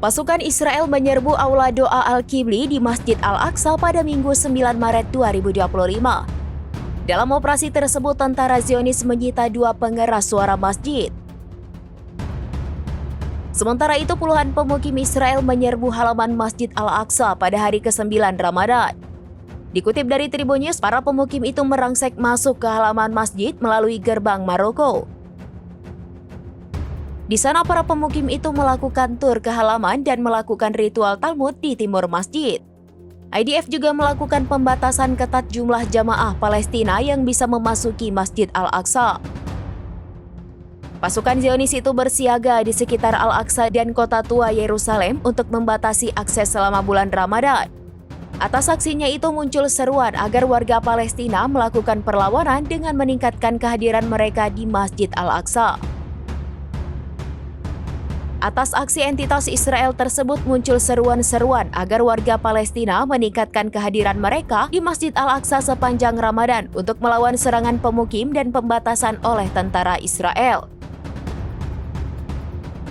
Pasukan Israel menyerbu aula doa Al-Qibli di Masjid Al-Aqsa pada Minggu 9 Maret 2025. Dalam operasi tersebut, tentara Zionis menyita 2 pengeras suara masjid. Sementara itu, puluhan pemukim Israel menyerbu halaman Masjid Al-Aqsa pada hari ke-9 Ramadan. Dikutip dari Tribun News, para pemukim itu merangsek masuk ke halaman masjid melalui gerbang Maroko. Di sana para pemukim itu melakukan tur ke halaman dan melakukan ritual Talmud di timur masjid. IDF juga melakukan pembatasan ketat jumlah jamaah Palestina yang bisa memasuki Masjid Al-Aqsa. Pasukan Zionis itu bersiaga di sekitar Al-Aqsa dan kota tua Yerusalem untuk membatasi akses selama bulan Ramadan. Atas aksinya itu muncul seruan agar warga Palestina melakukan perlawanan dengan meningkatkan kehadiran mereka di Masjid Al-Aqsa. Atas aksi entitas Israel tersebut muncul seruan-seruan agar warga Palestina meningkatkan kehadiran mereka di Masjid Al-Aqsa sepanjang Ramadan untuk melawan serangan pemukim dan pembatasan oleh tentara Israel.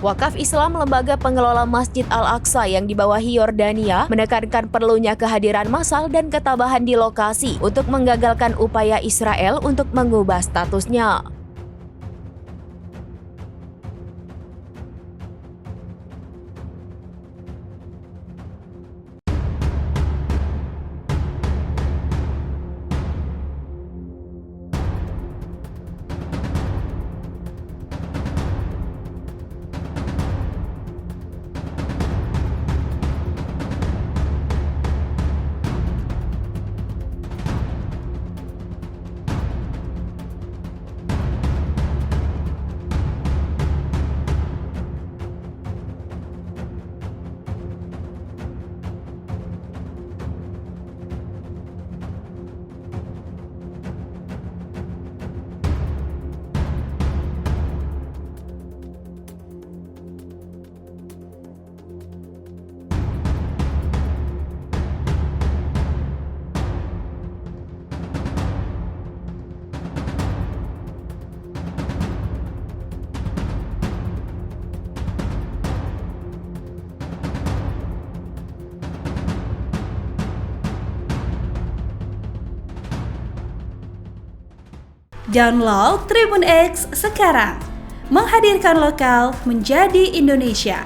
Wakaf Islam, lembaga pengelola Masjid Al-Aqsa yang dibawahi Yordania, menekankan perlunya kehadiran massal dan ketabahan di lokasi untuk menggagalkan upaya Israel untuk mengubah statusnya. Download Tribun X sekarang, menghadirkan lokal menjadi Indonesia.